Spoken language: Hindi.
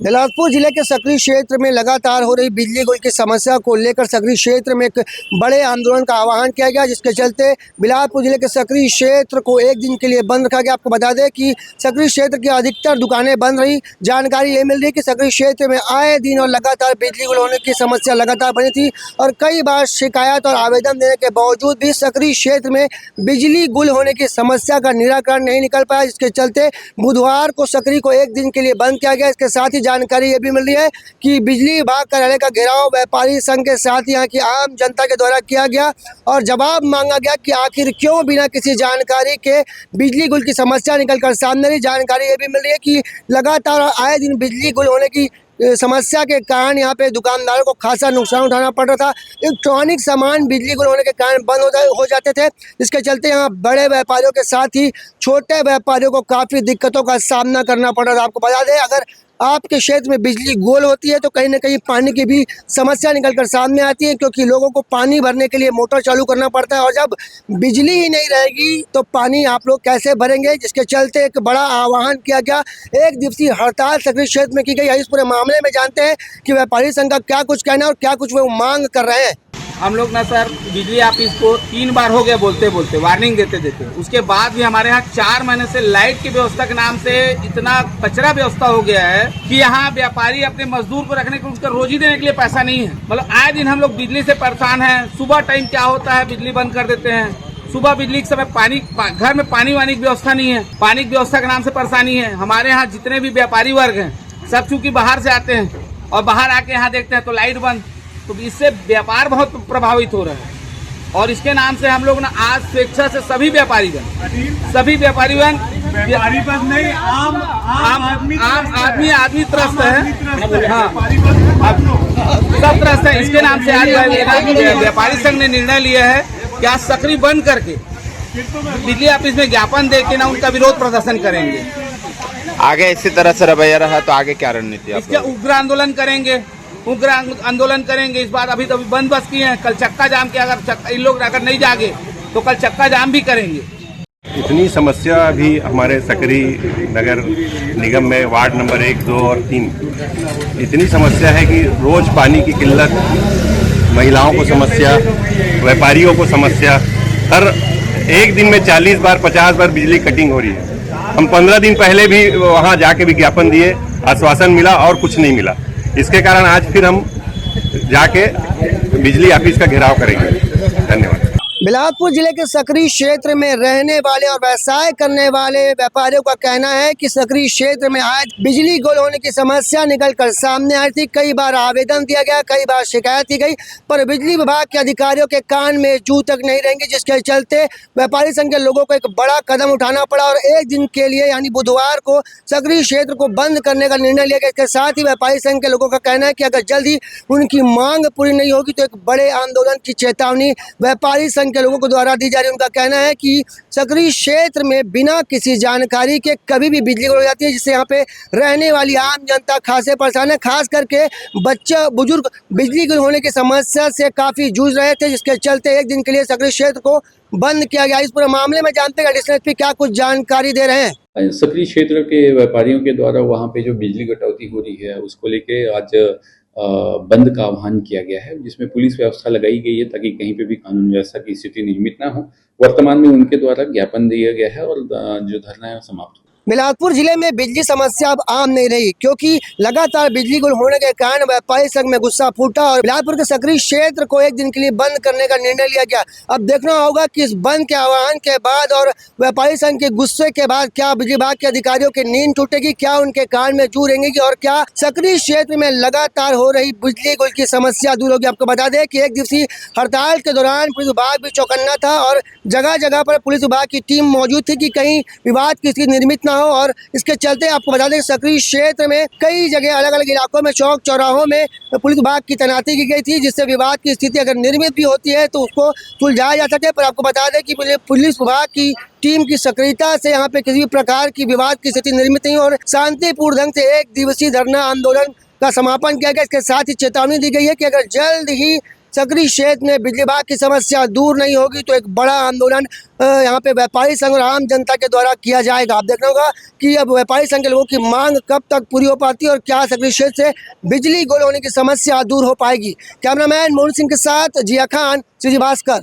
बिलासपुर जिले के सकरी क्षेत्र में लगातार हो रही बिजली गुल की समस्या को लेकर सकरी क्षेत्र में एक बड़े आंदोलन का आह्वान किया गया, जिसके चलते बिलासपुर जिले के सकरी क्षेत्र को एक दिन के लिए बंद रखा गया। आपको बता दें कि सकरी क्षेत्र की अधिकतर दुकानें बंद रही। जानकारी ये मिल रही है कि सकरी क्षेत्र में आए दिन और लगातार बिजली गुल होने की समस्या लगातार बनी थी और कई बार शिकायत और आवेदन देने के बावजूद भी सकरी क्षेत्र में बिजली गुल होने की समस्या का निराकरण नहीं निकल पाया, जिसके चलते बुधवार को सकरी को एक दिन के लिए बंद किया गया। इसके साथ ही जानकारी ये भी मिल रही है कि बिजली विभाग कार्यालय का घेराव व्यापारी संघ के साथ यहाँ की आम जनता के द्वारा किया गया और जवाब मांगा गया कि आखिर क्यों बिना किसी जानकारी के बिजली गुल की समस्या निकलकर सामने रही। जानकारी ये भी मिल रही है कि लगातार आए दिन बिजली गुल होने की समस्या के कारण यहाँ पे दुकानदारों को खासा नुकसान उठाना पड़ रहा था। इलेक्ट्रॉनिक सामान बिजली गुल होने के कारण बंद हो जाते थे, जिसके चलते यहाँ बड़े व्यापारियों के साथ ही छोटे व्यापारियों को काफ़ी दिक्कतों का सामना करना पड़ रहा था। आपको बता दें, अगर आपके क्षेत्र में बिजली गोल होती है तो कहीं ना कहीं पानी की भी समस्या निकलकर सामने आती है, क्योंकि लोगों को पानी भरने के लिए मोटर चालू करना पड़ता है और जब बिजली ही नहीं रहेगी तो पानी आप लोग कैसे भरेंगे, जिसके चलते एक बड़ा आह्वान किया गया। एक दिवसीय हड़ताल सकरी क्षेत्र में की गई है। इस पूरे मामले में जानते हैं कि व्यापारी संघ का क्या कुछ कहना है और क्या कुछ वो मांग कर रहे हैं। हम लोग ना सर बिजली ऑफिस को 3 बार हो गया बोलते बोलते वार्निंग देते देते, उसके बाद भी हमारे यहाँ 4 महीने से लाइट की व्यवस्था के नाम से इतना कचरा व्यवस्था हो गया है कि यहाँ व्यापारी अपने मजदूर को रखने के उसका रोजी देने के लिए पैसा नहीं है। मतलब आए दिन हम लोग बिजली से परेशान हैं। सुबह टाइम क्या होता है, बिजली बंद कर देते हैं। सुबह बिजली के समय पानी घर में पानी वानी की व्यवस्था नहीं है। पानी की व्यवस्था के नाम से परेशानी है। हमारे यहाँ जितने भी व्यापारी वर्ग हैं सब चूंकि बाहर से आते हैं और बाहर आके यहाँ देखते हैं तो लाइट बंद, तो इससे व्यापार बहुत प्रभावित हो रहा है। और इसके नाम से हम लोग ना आज स्वेच्छा से सभी व्यापारी बस नहीं आदमी त्रस्त है। हाँ, सब त्रस्त है। इसके नाम से आज व्यापारी संघ ने निर्णय लिया है कि आज सकरी बंद करके बिजली ऑफिस में ज्ञापन दे के ना उनका विरोध प्रदर्शन करेंगे। आगे इसी तरह से रवैया रहा तो आगे क्या रणनीति? इसके उग्र आंदोलन करेंगे। इस बार अभी तो बंद बस किए हैं, कल चक्का जाम के अगर इन लोग अगर नहीं जागे तो कल चक्का जाम भी करेंगे। इतनी समस्या अभी हमारे सकरी नगर निगम में वार्ड नंबर 1, 2 और 3 इतनी समस्या है कि रोज पानी की किल्लत, महिलाओं को समस्या, व्यापारियों को समस्या। हर एक दिन में 40 बार 50 बार बिजली कटिंग हो रही है। हम 15 दिन पहले भी वहां जाके विज्ञापन दिए, आश्वासन मिला और कुछ नहीं मिला। इसके कारण आज फिर हम जाके बिजली ऑफिस का घेराव करेंगे। धन्यवाद। बिलासपुर जिले के सकरी क्षेत्र में रहने वाले और व्यवसाय करने वाले व्यापारियों का कहना है कि सकरी क्षेत्र में आज बिजली गुल होने की समस्या निकलकर सामने आई थी। कई बार आवेदन दिया गया, कई बार शिकायत की गई, पर बिजली विभाग के अधिकारियों के कान में जू तक नहीं रहेंगे, जिसके चलते व्यापारी संघ के लोगों को एक बड़ा कदम उठाना पड़ा और एक दिन के लिए यानी बुधवार को सकरी क्षेत्र को बंद करने का निर्णय लिया गया। इसके साथ ही व्यापारी संघ के लोगों का कहना है कि अगर जल्द ही उनकी मांग पूरी नहीं होगी तो एक बड़े आंदोलन की चेतावनी व्यापारी संघ के लोगों को द्वारा दी जा रही है। उनका कहना है कि सकरी क्षेत्र में बिना किसी जानकारी के कभी भी बिजली गुल हो जाती है, जिससे यहाँ पे रहने वाली आम जनता खासे परेशान है। खास करके बच्चा बुजुर्ग बिजली गुल होने की समस्या से काफी जूझ रहे थे, जिसके चलते एक दिन के लिए सकरी क्षेत्र को बंद किया गया। इस पूरे मामले में जानते हैं एडिशनल एसपी क्या कुछ जानकारी दे रहे हैं। सकरी क्षेत्र के व्यापारियों के द्वारा वहाँ पे जो बिजली कटौती हो रही है उसको लेके आज बंद का आह्वान किया गया है, जिसमें पुलिस व्यवस्था लगाई गई है ताकि कहीं पे भी कानून व्यवस्था की स्थिति निर्मित ना हो। वर्तमान में उनके द्वारा ज्ञापन दिया गया है और जो धरना है समाप्त हो। बिलासपुर जिले में बिजली समस्या अब आम नहीं रही, क्योंकि लगातार बिजली गुल होने के कारण व्यापारी संघ में गुस्सा फूटा और बिलासपुर के सकरी क्षेत्र को एक दिन के लिए बंद करने का निर्णय लिया गया। अब देखना होगा कि इस बंद के आह्वान के बाद और व्यापारी संघ के गुस्से के बाद क्या बिजली विभाग के अधिकारियों की नींद टूटेगी, क्या उनके कान में जू रहेंगी और क्या सकरी क्षेत्र में लगातार हो रही बिजली गुल की समस्या दूर होगी। आपको बता दें कि एक दिवसीय हड़ताल के दौरान पुलिस विभाग भी चौकन्ना था और जगह जगह पर पुलिस विभाग की टीम मौजूद थी कि कहीं विवाद की स्थिति निर्मित हो। और इसके चलते आपको बता दें सकरी क्षेत्र में कई जगह अलग अलग इलाकों में चौक चौराहों में पुलिस विभाग की तैनाती की गई थी, जिससे विवाद की स्थिति अगर निर्मित भी होती है तो उसको सुलझाया जा सके। पर आपको बता दें कि पुलिस विभाग की टीम की सक्रियता से यहाँ पे किसी भी प्रकार की विवाद की स्थिति निर्मित नहीं और शांतिपूर्ण ढंग से एक दिवसीय धरना आंदोलन का समापन किया गया। इसके साथ ही चेतावनी दी गई है कि अगर जल्द ही सकरी क्षेत्र में बिजली विभाग की समस्या दूर नहीं होगी तो एक बड़ा आंदोलन यहाँ पे व्यापारी संघ और आम जनता के द्वारा किया जाएगा। आप देखना होगा कि अब व्यापारी संघ के लोगों की मांग कब तक पूरी हो पाती है और क्या सकरी क्षेत्र से बिजली गुल होने की समस्या दूर हो पाएगी। कैमरामैन मोहन सिंह के साथ जिया खान, श्री भास्कर।